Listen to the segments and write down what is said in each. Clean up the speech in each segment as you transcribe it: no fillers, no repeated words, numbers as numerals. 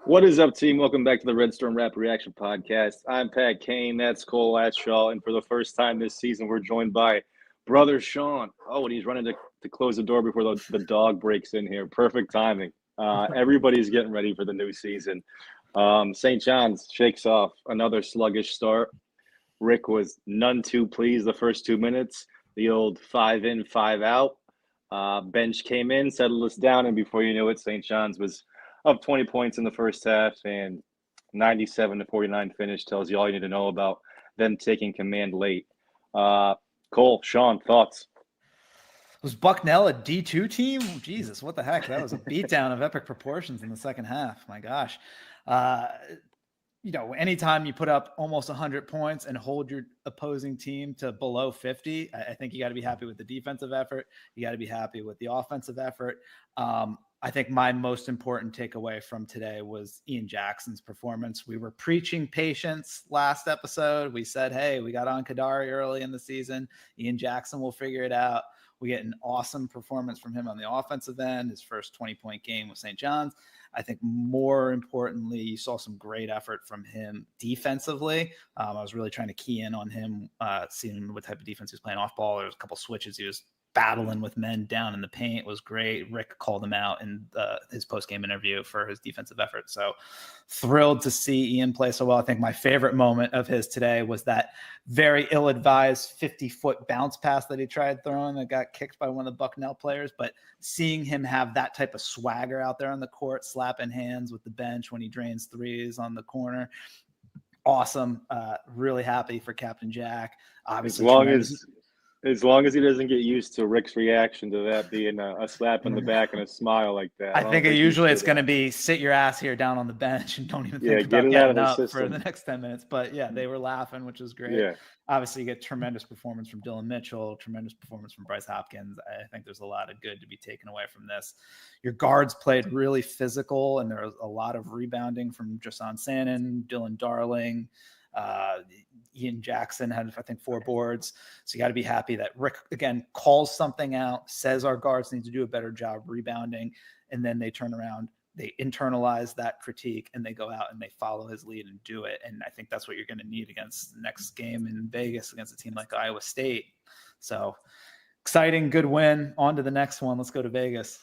What is up, team? Welcome back to the Red Storm Rap Reaction Podcast. I'm Pat Kane. That's Cole Atshaw. And for the first time this season, we're joined by brother Sean. Oh, and he's running to close the door before the dog breaks in here. Perfect timing. Everybody's getting ready for the new season. St. John's shakes off another sluggish start. Rick was none too pleased the first 2 minutes. The old 5 in, 5 out. Bench came in, settled us down, and before you knew it, St. John's was up 20 points in the first half, and 97-49 finish tells you all you need to know about them taking command late. Cole, Sean, thoughts? Was Bucknell a D2 team? Jesus, what the heck? That was a beatdown of epic proportions in the second half. My gosh. Uh, anytime you put up almost 100 points and hold your opposing team to below 50, I think you got to be happy with the defensive effort. You got to be happy with the offensive effort. I think my most important takeaway from today was Ian Jackson's performance. We were preaching patience last episode. We said, hey, we got on Kadari early in the season. Ian Jackson will figure it out. We get an awesome performance from him on the offensive end. His first 20-point game with St. John's. I think more importantly, you saw some great effort from him defensively. I was really trying to key in on him, seeing what type of defense he was playing off ball. There was a couple switches. He was battling with men down in the paint. It was great. Rick called him out in his post-game interview for his defensive effort. So thrilled to see Ian play so well. I think my favorite moment of his today was that very ill-advised 50-foot bounce pass that he tried throwing that got kicked by one of the Bucknell players. But seeing him have that type of swagger out there on the court, slapping hands with the bench when he drains threes on the corner, awesome. Really happy for Captain Jack. Obviously, As long as he doesn't get used to Rick's reaction to that being a slap in the back and a smile like that. I think usually it's going to be sit your ass here down on the bench and don't even think about getting up for the next 10 minutes. But yeah, they were laughing, which is great. Yeah. Obviously, you get tremendous performance from Dylan Mitchell, tremendous performance from Bryce Hopkins. I think there's a lot of good to be taken away from this. Your guards played really physical, and there was a lot of rebounding from Jason Sannon, Dylan Darling. Ian Jackson had, I think, 4 boards. So you got to be happy that Rick, again, calls something out, says our guards need to do a better job rebounding, and then they turn around, they internalize that critique, and they go out and they follow his lead and do it. And I think that's what you're going to need against the next game in Vegas against a team like Iowa State. So exciting, good win. On to the next one. Let's go to Vegas.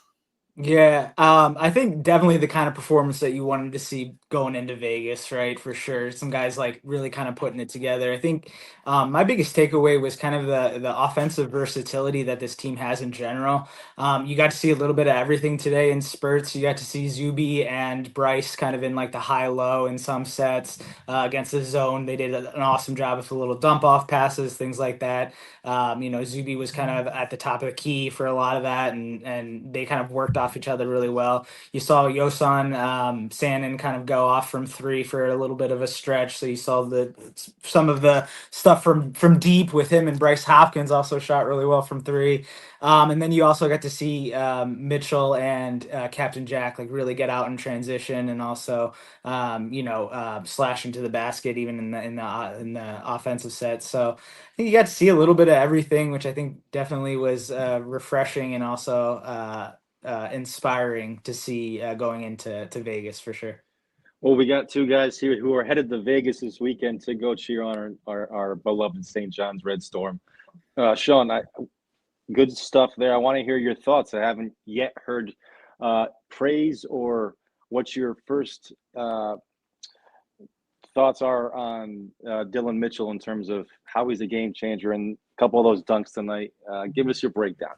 Yeah, I think definitely the kind of performance that you wanted to see going into Vegas, right? For sure. Some guys like really kind of putting it together. I think my biggest takeaway was kind of the offensive versatility that this team has in general. You got to see a little bit of everything today in spurts. You got to see Zuby and Bryce kind of in like the high-low in some sets against the zone. They did an awesome job with the little dump-off passes, things like that. Zuby was kind of at the top of the key for a lot of that, and they kind of worked off each other really well. You saw Yosan Sannon kind of go off from 3 for a little bit of a stretch. So you saw some of the stuff from deep with him, and Bryce Hopkins also shot really well from 3. And then you also got to see Mitchell and Captain Jack like really get out in transition, and also slash into the basket even in the offensive set. So I think you got to see a little bit of everything, which I think definitely was refreshing and also inspiring to see going into Vegas for sure. Well, we got 2 guys here who are headed to Vegas this weekend to go cheer on our beloved St. John's Red Storm. Sean, good stuff there. I want to hear your thoughts. I haven't yet heard praise or what your first thoughts are on Dylan Mitchell in terms of how he's a game changer and a couple of those dunks tonight. Give us your breakdown.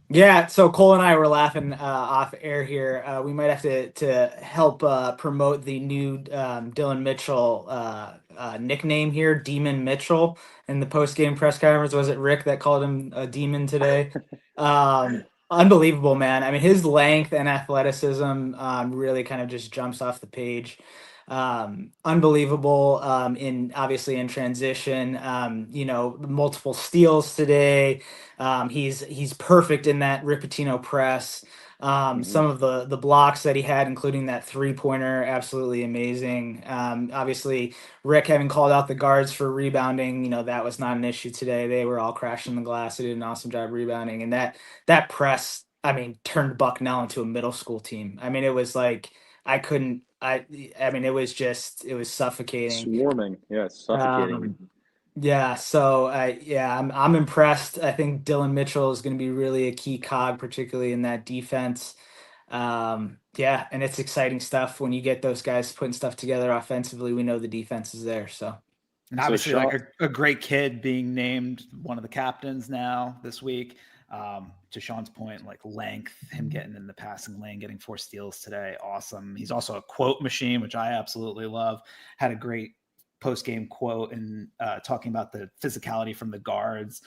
Yeah, so Cole and I were laughing off air here. We might have to help promote the new Dylan Mitchell nickname here, Demon Mitchell, in the post-game press conference. Was it Rick that called him a demon today? Unbelievable, man. I mean, his length and athleticism really kind of just jumps off the page. Unbelievable obviously in transition, multiple steals today. He's perfect in that Ripatino press. Some of the blocks that he had, including that 3-pointer, absolutely amazing. Obviously Rick having called out the guards for rebounding, that was not an issue today. They were all crashing the glass. They did an awesome job rebounding, and that press, I mean, turned Bucknell into a middle school team. I mean, it was like I couldn't I mean, it was suffocating. Swarming, yeah, suffocating. Yeah, so I'm impressed. I think Dylan Mitchell is going to be really a key cog, particularly in that defense. Yeah, and it's exciting stuff when you get those guys putting stuff together offensively. We know the defense is there, so. And obviously, like a great kid being named one of the captains now this week. To Sean's point, like length, him getting in the passing lane, getting 4 steals today, awesome. He's also a quote machine, which I absolutely love. Had a great post-game quote and talking about the physicality from the guards.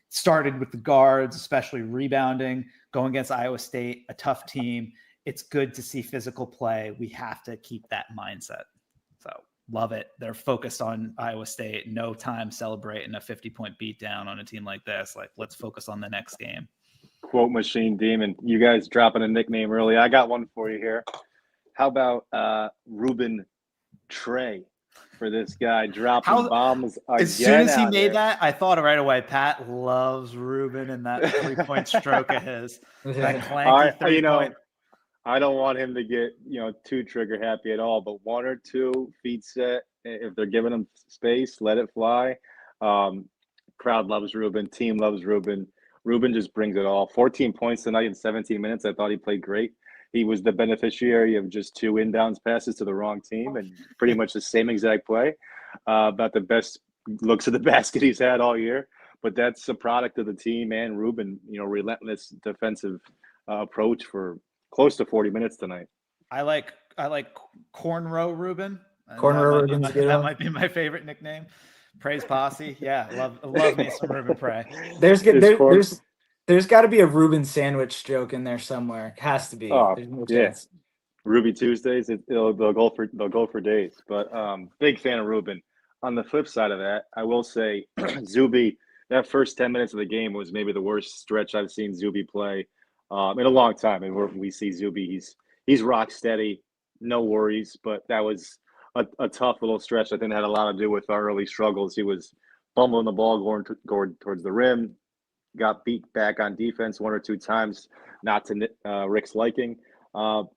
Started with the guards, especially rebounding, going against Iowa State, a tough team. It's good to see physical play. We have to keep that mindset. So love it. They're focused on Iowa State. No time celebrating a 50-point beatdown on a team like this. Like, let's focus on the next game. Quote machine demon. You guys dropping a nickname early. I got one for you here. How about Ruben Trey? For this guy dropping bombs again. As soon as he made that, I thought right away, Pat loves Ruben and that 3-point stroke of his. That clanky 3-point. I don't want him to get, too trigger happy at all, but 1 or 2 feet set. If they're giving him space, let it fly. Crowd loves Ruben. Team loves Ruben. Ruben just brings it all. 14 points tonight in 17 minutes. I thought he played great. He was the beneficiary of just 2 inbounds passes to the wrong team and pretty much the same exact play. About the best looks at the basket he's had all year. But that's a product of the team and Ruben, relentless defensive approach for close to 40 minutes tonight. I like Cornrow Ruben. Cornrow Ruben. That might be my favorite nickname. Praise Posse. Yeah, love me some Ruben Prey. There's got to be a Ruben sandwich joke in there somewhere. It has to be. Oh, there's no chance. Ruby Tuesdays, they'll go for days. But big fan of Ruben. On the flip side of that, I will say Zuby. That first 10 minutes of the game was maybe the worst stretch I've seen Zuby play in a long time. And we see Zuby, he's rock steady, no worries. But that was a tough little stretch. I think it had a lot to do with our early struggles. He was bumbling the ball going towards the rim. Got beat back on defense 1 or 2 times, not to Rick's liking.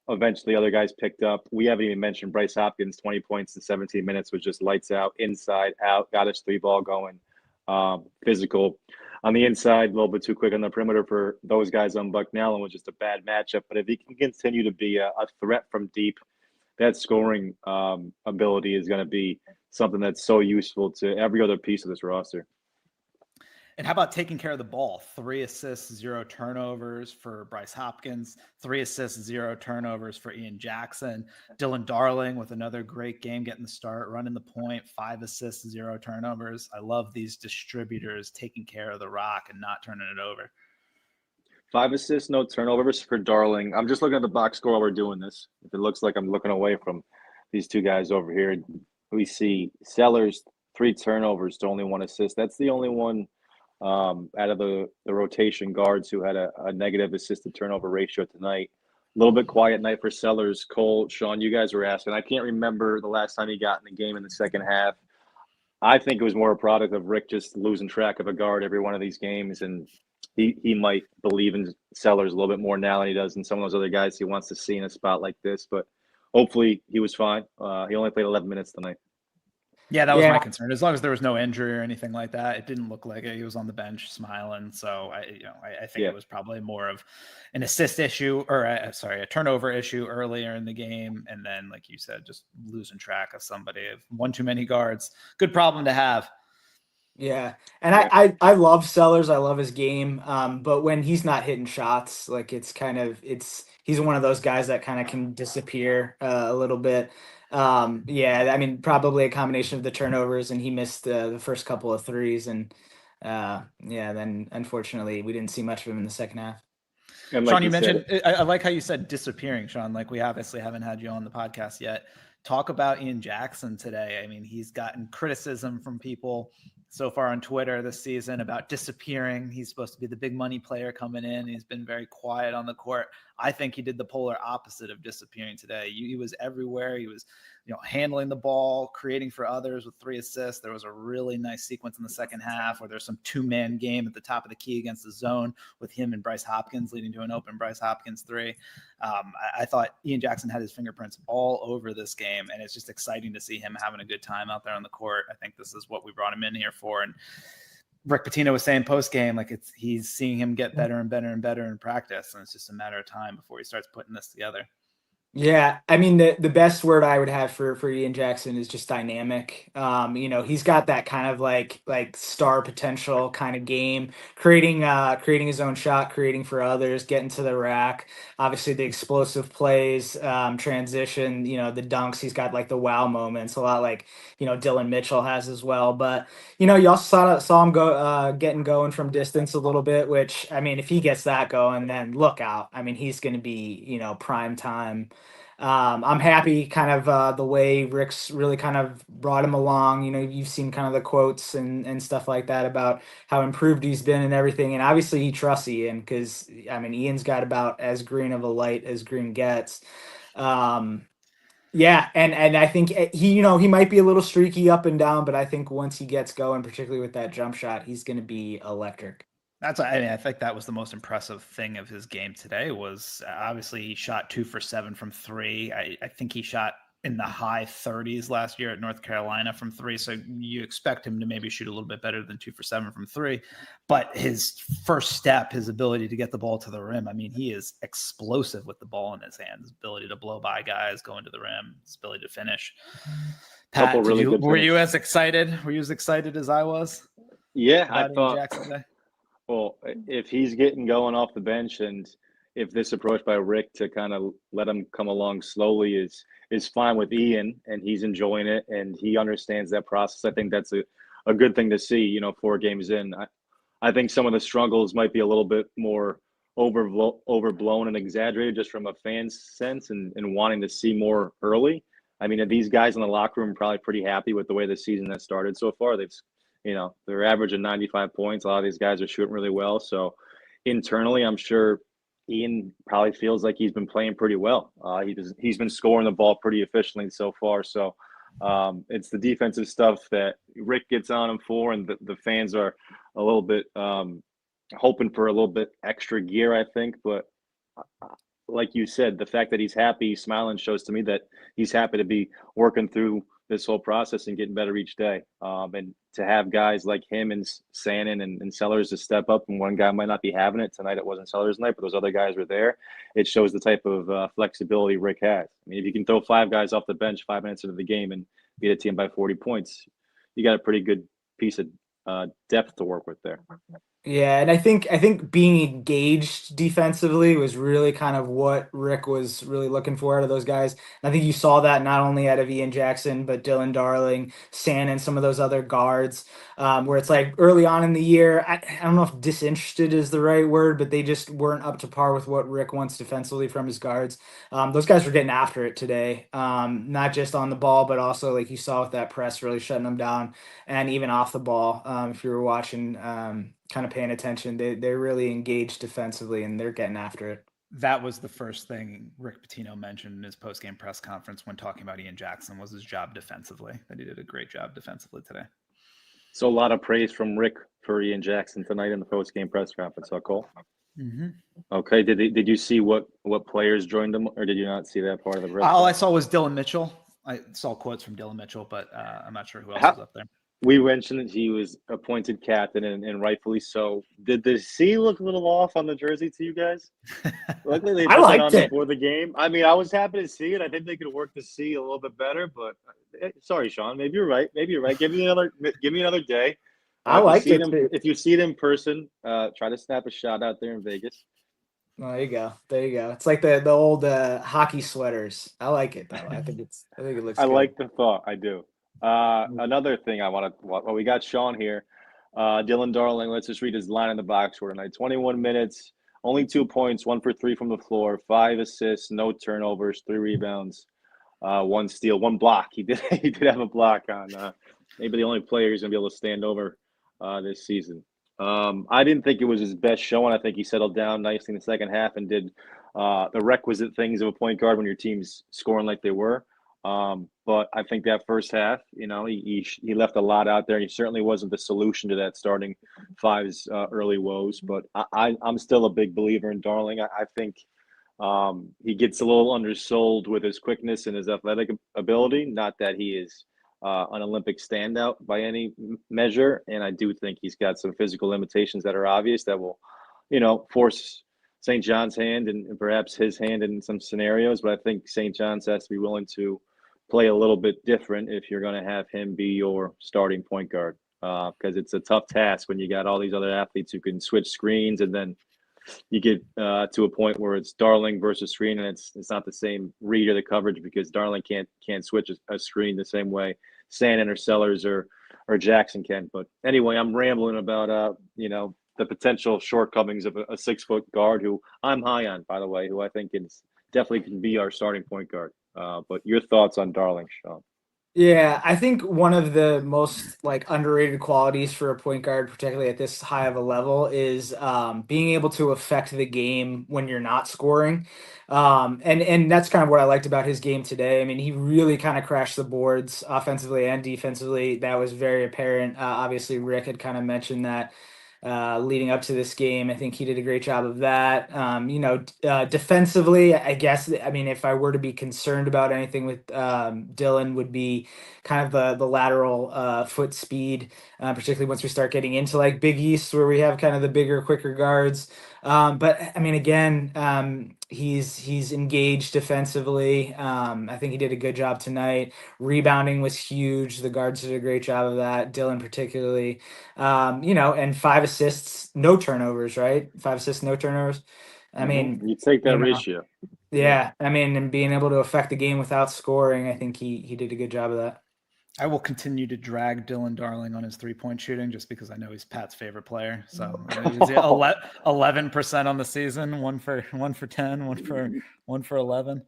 Eventually, other guys picked up. We haven't even mentioned Bryce Hopkins, 20 points in 17 minutes was just lights out, inside, out, got his 3-ball going. Physical. On the inside, a little bit too quick on the perimeter for those guys on Bucknell, and was just a bad matchup. But if he can continue to be a threat from deep, that scoring ability is going to be something that's so useful to every other piece of this roster. And how about taking care of the ball? 3 assists, 0 turnovers for Bryce Hopkins, 3 assists, 0 turnovers for Ian Jackson. Dylan Darling with another great game, getting the start, running the point, 5 assists, 0 turnovers. I love these distributors taking care of the rock and not turning it over. 5 assists, no turnovers for Darling. I'm just looking at the box score while we're doing this. If it looks like I'm looking away from these 2 guys over here, we see Sellers, 3 turnovers to only 1 assist. That's the only one out of the rotation guards who had a negative assisted turnover ratio tonight. A little bit quiet night for Sellers. Cole, Sean, you guys were asking. I can't remember the last time he got in the game in the second half. I think it was more a product of Rick just losing track of a guard every one of these games, and he might believe in Sellers a little bit more now than he does in some of those other guys he wants to see in a spot like this. But hopefully he was fine. He only played 11 minutes tonight. Yeah, that was my concern. As long as there was no injury or anything like that, it didn't look like it. He was on the bench smiling. So I think it was probably more of an assist issue or a turnover issue earlier in the game. And then, like you said, just losing track of somebody, of one too many guards. Good problem to have. Yeah. And I love Sellers. I love his game. But when he's not hitting shots, like he's one of those guys that kind of can disappear a little bit. I mean, probably a combination of the turnovers, and he missed the first couple of threes, and then unfortunately we didn't see much of him in the second half. And Sean, you mentioned, I like how you said disappearing, Sean. Like, we obviously haven't had you on the podcast yet. Talk about Ian Jackson today. I mean, he's gotten criticism from people so far on Twitter this season about disappearing. He's supposed to be the big money player coming in. He's been very quiet on the court. I think he did the polar opposite of disappearing today. He was everywhere. He was, handling the ball, creating for others with 3 assists. There was a really nice sequence in the second half where there's some 2-man game at the top of the key against the zone with him and Bryce Hopkins leading to an open Bryce Hopkins 3. I thought Ian Jackson had his fingerprints all over this game, and it's just exciting to see him having a good time out there on the court. I think this is what we brought him in here for. And Rick Pitino was saying post game, like he's seeing him get better and better and better in practice, and it's just a matter of time before he starts putting this together. Yeah, I mean the best word I would have for Ian Jackson is just dynamic. He's got that kind of like star potential kind of game, creating his own shot, creating for others, getting to the rack. Obviously the explosive plays, transition, the dunks. He's got like the wow moments, a lot like Dylan Mitchell has as well. But you also saw him go getting going from distance a little bit, which I mean if he gets that going, then look out. I mean he's going to be prime time. I'm happy kind of the way Rick's really kind of brought him along. You've seen kind of the quotes and stuff like that about how improved he's been and everything. And obviously he trusts Ian because, I mean, Ian's got about as green of a light as green gets. Yeah, and I think he might be a little streaky up and down, but I think once he gets going, particularly with that jump shot, he's going to be electric. I think that was the most impressive thing of his game today was obviously he shot 2 for 7 from 3. I think he shot in the high 30s last year at North Carolina from 3. So you expect him to maybe shoot a little bit better than 2 for 7 from 3. But his first step, his ability to get the ball to the rim, I mean, he is explosive with the ball in his hand. His ability to blow by guys, going to the rim, his ability to finish. Pat, were you as excited? Were you as excited as I was? Yeah, I thought. Well, if he's getting going off the bench and if this approach by Rick to kind of let him come along slowly is fine with Ian and he's enjoying it and he understands that process, I think that's a good thing to see, 4 games in. I think some of the struggles might be a little bit more overblown and exaggerated just from a fan's sense and wanting to see more early. I mean, these guys in the locker room are probably pretty happy with the way the season has started so far. They're averaging 95 points. A lot of these guys are shooting really well. So internally, I'm sure Ian probably feels like he's been playing pretty well. He's been scoring the ball pretty efficiently so far. So it's the defensive stuff that Rick gets on him for, and the fans are a little bit hoping for a little bit extra gear, I think. But like you said, the fact that he's happy, he's smiling, shows to me that he's happy to be working through this whole process and getting better each day. And to have guys like him and Sannon and Sellers to step up, and one guy might not be having it tonight. It wasn't Sellers' night, but those other guys were there. It shows the type of flexibility Rick has. I mean, if you can throw 5 guys off the bench 5 minutes into the game and beat a team by 40 points, you got a pretty good piece of depth to work with there. Yeah, and I think being engaged defensively was really kind of what Rick was really looking for out of those guys. And I think you saw that not only out of Ian Jackson, but Dylan Darling, San, and some of those other guards, where it's like early on in the year, I don't know if disinterested is the right word, but they just weren't up to par with what Rick wants defensively from his guards. Those guys were getting after it today, not just on the ball, but also like you saw with that press really shutting them down, and even off the ball. If you were watching. Kind of paying attention, they're really engaged defensively and they're getting after it. That was the first thing Rick Pitino mentioned in his post-game press conference when talking about Ian Jackson was his job defensively, that he did a great job defensively today. So a lot of praise from Rick for Ian Jackson tonight in the post-game press conference, huh, Cole? Mm-hmm. Okay, did you see what players joined him, or did you not see that part of the press? All I saw was Dylan Mitchell. I saw quotes from Dylan Mitchell, but I'm not sure who else was up there. We mentioned that he was appointed captain, and rightfully so. Did the C look a little off on the jersey to you guys? Luckily, they put that on before the game. I mean, I was happy to see it. I think they could work the C a little bit better, but sorry, Sean. Maybe you're right. Give me another day. I liked it. If you see it in person, try to snap a shot out there in Vegas. Oh, there you go. It's like the old hockey sweaters. I like it though. I think it looks. I like the thought. I do. Another thing we got Sean here. Dylan Darling, let's just read his line in the box score tonight. 21 minutes, only 2 points, 1 for 3 from the floor, 5 assists, no turnovers, 3 rebounds, 1 steal, 1 block. He did have a block on maybe the only player who's going to be able to stand over this season. I didn't think it was his best showing. I think he settled down nicely in the second half and did the requisite things of a point guard when your team's scoring like they were. But I think that first half, he left a lot out there. He certainly wasn't the solution to that starting five's early woes. But I'm still a big believer in Darling. I think he gets a little undersold with his quickness and his athletic ability. Not that he is an Olympic standout by any measure. And I do think he's got some physical limitations that are obvious that will, force St. John's hand and perhaps his hand in some scenarios. But I think St. John's has to be willing to play a little bit different if you're going to have him be your starting point guard, because it's a tough task when you got all these other athletes who can switch screens, and then you get to a point where it's Darling versus screen, and it's not the same read or the coverage because Darling can't switch a screen the same way Sandin or Sellers or Jackson can. But anyway, I'm rambling about the potential shortcomings of a 6-foot guard who I'm high on, by the way, who I think definitely can be our starting point guard. But your thoughts on Darling, Sean? Yeah, I think one of the most underrated qualities for a point guard, particularly at this high of a level, is being able to affect the game when you're not scoring. And that's kind of what I liked about his game today. I mean, he really kind of crashed the boards offensively and defensively. That was very apparent. Obviously, Rick had kind of mentioned that leading up to this game. I think he did a great job of that. Defensively, I guess, I mean, if I were to be concerned about anything with Dylan, would be kind of the lateral foot speed, particularly once we start getting into Big East where we have kind of the bigger, quicker guards. But I mean, again, he's engaged defensively. I think he did a good job tonight. Rebounding was huge. The guards did a great job of that. Dylan particularly. And 5 assists, no turnovers, right? 5 assists, no turnovers. I mean, you take that ratio. Yeah, I mean, and being able to affect the game without scoring, I think he did a good job of that. I will continue to drag Dylan Darling on his 3-point shooting just because I know he's Pat's favorite player. So he's 11% on the season, one for 10, one for 11.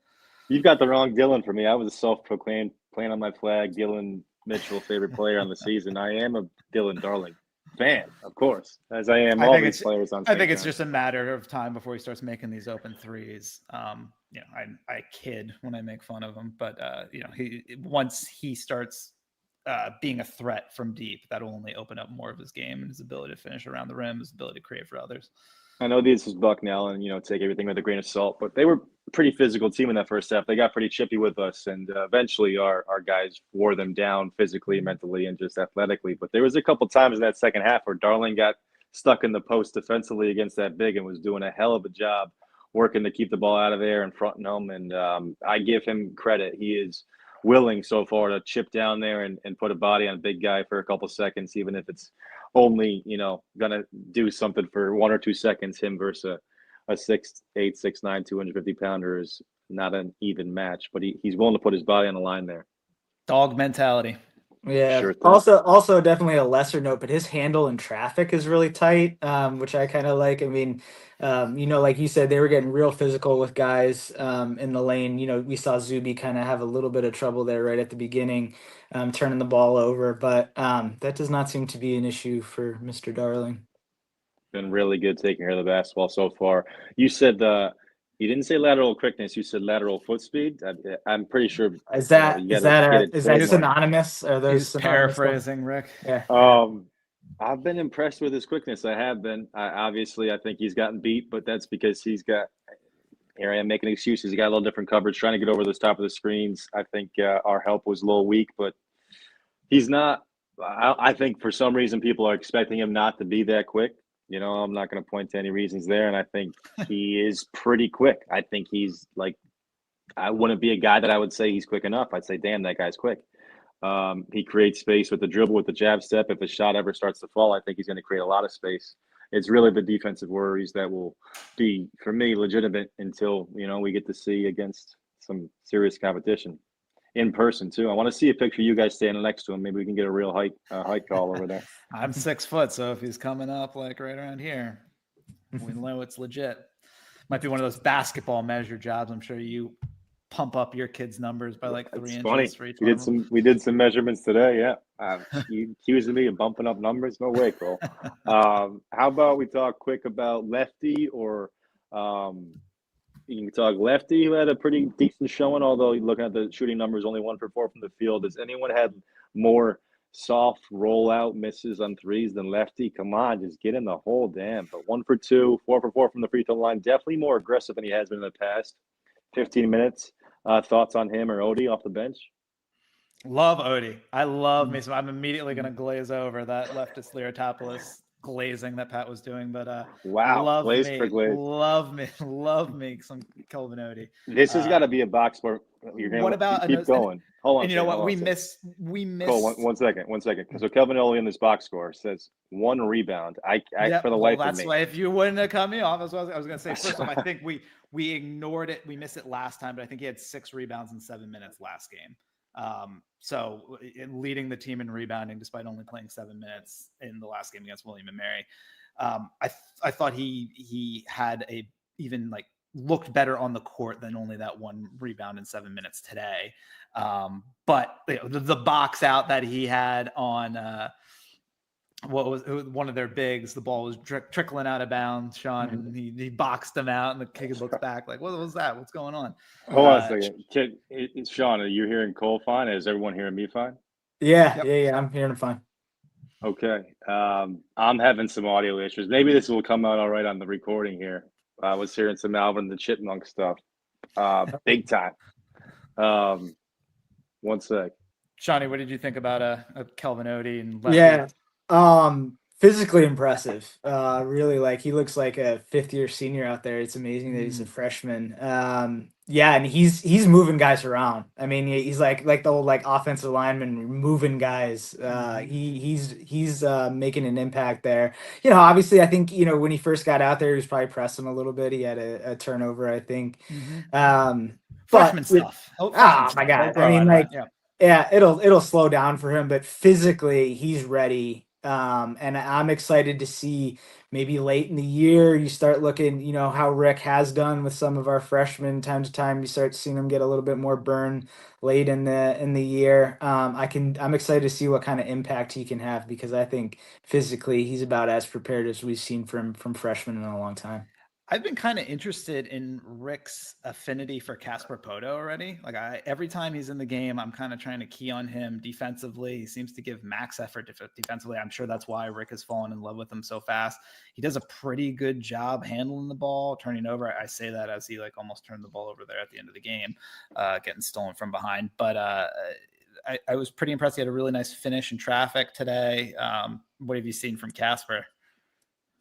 You've got the wrong Dylan for me. I was a self-proclaimed playing on my flag Dylan Mitchell favorite player on the season. I am a Dylan Darling fan, of course, as I am all these players on. I think it's just a matter of time before he starts making these open threes. I kid when I make fun of him, but once he starts being a threat from deep, that'll only open up more of his game and his ability to finish around the rim, his ability to create for others. I know this is Bucknell, and take everything with a grain of salt, but they were a pretty physical team in that first half. They got pretty chippy with us, and eventually our guys wore them down physically, mentally, and just athletically. But there was a couple times in that second half where Darling got stuck in the post defensively against that big and was doing a hell of a job working to keep the ball out of there and fronting him. And I give him credit. He is willing so far to chip down there and put a body on a big guy for a couple seconds, even if it's only, gonna do something for 1 or 2 seconds. Him versus a 6'8", 6'9", 250 pounder is not an even match, but he's willing to put his body on the line there. Dog mentality. Yeah. Sure. Also definitely a lesser note, but his handle in traffic is really tight, which I kind of like. I mean, like you said, they were getting real physical with guys in the lane. We saw Zuby kind of have a little bit of trouble there right at the beginning, turning the ball over, but that does not seem to be an issue for Mr. Darling. Been really good taking care of the basketball so far. You said you didn't say lateral quickness. You said lateral foot speed. I'm pretty sure. Is that synonymous? Are those paraphrasing, Rick? Yeah. I've been impressed with his quickness. I have been. I think he's gotten beat, but that's because he's got. Here I am making excuses. He got a little different coverage, trying to get over the top of the screens. I think our help was a little weak, but he's not. I think for some reason people are expecting him not to be that quick. I'm not going to point to any reasons there, and I think he is pretty quick. I think he's I wouldn't be a guy that I would say he's quick enough. I'd say, damn, that guy's quick. He creates space with the dribble, with the jab step. If a shot ever starts to fall, I think he's going to create a lot of space. It's really the defensive worries that will be, for me, legitimate until, we get to see against some serious competition. In person too. I want to see a picture of you guys standing next to him. Maybe we can get a real height call over there. I'm 6 foot, so if he's coming up right around here, we know it's legit. Might be one of those basketball measure jobs. I'm sure you pump up your kids' numbers by 3 inches. Funny. For each We did some measurements today. Yeah, you accusing me of bumping up numbers? No way, Cole. How about we talk quick about lefty or You can talk lefty who had a pretty decent showing, although looking at the shooting numbers, only 1 for 4 from the field. Has anyone had more soft rollout misses on threes than lefty? Come on, just get in the hole, damn. But 1 for 2, 4 for 4 from the free throw line. Definitely more aggressive than he has been in the past. 15 minutes. Thoughts on him or Odie off the bench? Love Odie. I love me. So I'm immediately going to glaze over that leftist Leotopoulos glazing that Pat was doing, but Wow, glaze for glaze. love me some Kelvin Odie. This has got to be a box score. You're gonna What about keep going. Hold on. And you know what? We missed. Cole, one second. So Kelvin Ollie in this box score says 1 rebound. For the life of me. That's why if you wouldn't have cut me off, I was going to say. First off, I think we ignored it. We missed it last time, but I think he had 6 rebounds in 7 minutes last game. So leading the team in rebounding despite only playing 7 minutes in the last game against William and Mary. I thought he had even looked better on the court than only that 1 rebound in 7 minutes today. But the box out that he had on what was one of their bigs, the ball was trickling out of bounds, Sean, and he boxed him out, and the kid looks back like, what was that? What's going on? Hold on a second. Sean, are you hearing Cole fine? Is everyone hearing me fine? Yeah, I'm hearing him fine. Okay. I'm having some audio issues. Maybe this will come out all right on the recording here. I was hearing some Alvin the Chipmunk stuff. Big time. 1 sec. Shawnee, what did you think about Kelvin Odie and Lefty? Physically impressive. Really, he looks like a 5th-year senior out there. It's amazing that he's a freshman. And he's moving guys around. I mean, he's like the old offensive lineman moving guys. He's making an impact there. Obviously, I think when he first got out there, he was probably pressing a little bit. He had a turnover, I think. Freshman stuff. My God! I mean, it'll slow down for him, but physically, he's ready. And I'm excited to see maybe late in the year you start looking, how Rick has done with some of our freshmen. Time to time, you start seeing them get a little bit more burn late in the year. I'm excited to see what kind of impact he can have, because I think physically he's about as prepared as we've seen from freshmen in a long time. I've been kind of interested in Rick's affinity for Casper Poto already. Every time he's in the game, I'm kind of trying to key on him defensively. He seems to give max effort defensively. I'm sure that's why Rick has fallen in love with him so fast. He does a pretty good job handling the ball, turning over. I say that as he almost turned the ball over there at the end of the game, getting stolen from behind. But I was pretty impressed. He had a really nice finish in traffic today. What have you seen from Casper?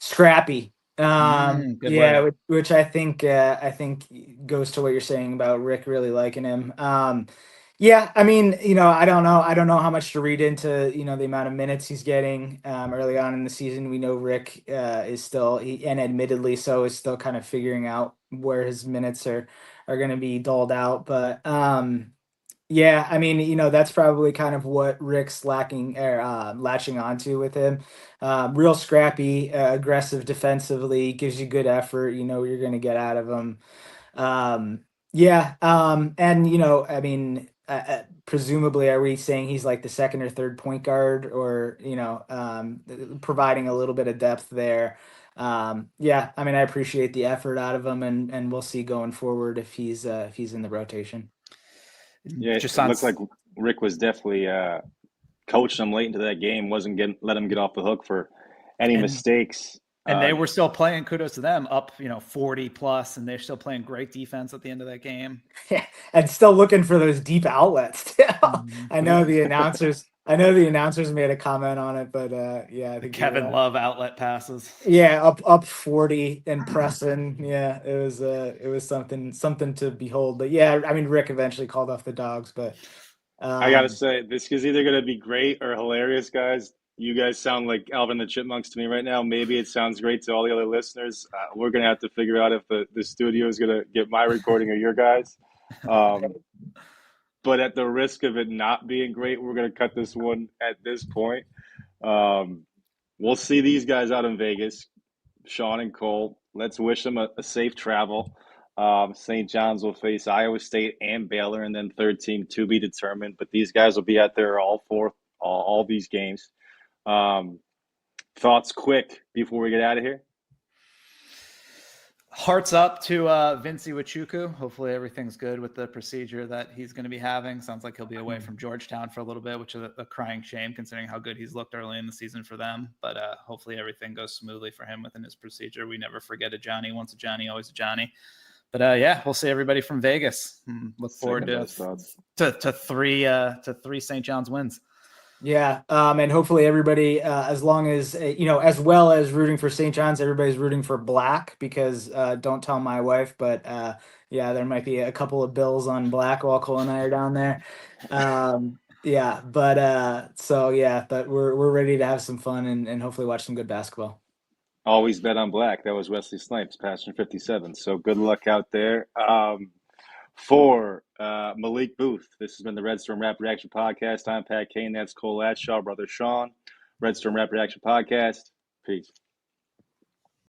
Scrappy. Word. Which I think goes to what you're saying about Rick really liking him. I mean, I don't know how much to read into, the amount of minutes he's getting early on in the season. We know Rick is still, and admittedly so, is still kind of figuring out where his minutes are going to be doled out. But I mean, that's probably kind of what Rick's latching onto with him. Real scrappy, aggressive defensively, gives you good effort. What you're going to get out of him. And I mean, presumably, are we saying he's like the 2nd or 3rd point guard, or providing a little bit of depth there? I mean, I appreciate the effort out of him, and we'll see going forward if he's in the rotation. Yeah, it looks like Rick was definitely coaching him late into that game. Wasn't let him get off the hook for any mistakes. And they were still playing. Kudos to them, up 40 plus, and they're still playing great defense at the end of that game. Yeah, and still looking for those deep outlets. I know the announcers. Made a comment on it, but I think Kevin Love outlet passes. Yeah, up 40 and pressing. Yeah, it was something to behold. But I mean, Rick eventually called off the dogs, but I gotta say, this is either gonna be great or hilarious, guys. You guys sound like Alvin the Chipmunks to me right now. Maybe it sounds great to all the other listeners. We're gonna have to figure out if the studio is gonna get my recording or your guys. But at the risk of it not being great, we're going to cut this one at this point. We'll see these guys out in Vegas, Sean and Cole. Let's wish them a safe travel. St. John's will face Iowa State and Baylor, and then 3rd team to be determined. But these guys will be out there all these games. Thoughts quick before we get out of here? Hearts up to Vincey Wachuku. Hopefully everything's good with the procedure that he's going to be having. Sounds like he'll be away from Georgetown for a little bit, which is a crying shame considering how good he's looked early in the season for them. But hopefully everything goes smoothly for him within his procedure. We never forget a Johnny. Once a Johnny, always a Johnny. But yeah, we'll see everybody from Vegas. Look forward to three St. John's wins. Yeah, and hopefully everybody, as long as as well as rooting for St. John's, everybody's rooting for black because don't tell my wife, but yeah, there might be a couple of bills on black while Cole and I are down there. Yeah, but so yeah, but we're ready to have some fun and hopefully watch some good basketball. Always bet on black. That was Wesley Snipes, Passion 57. So good luck out there. For Malik Booth, this has been the Red Storm Rap Reaction Podcast. I'm Pat Kane. That's Cole Atshaw, brother Sean. Red Storm Rap Reaction Podcast. Peace.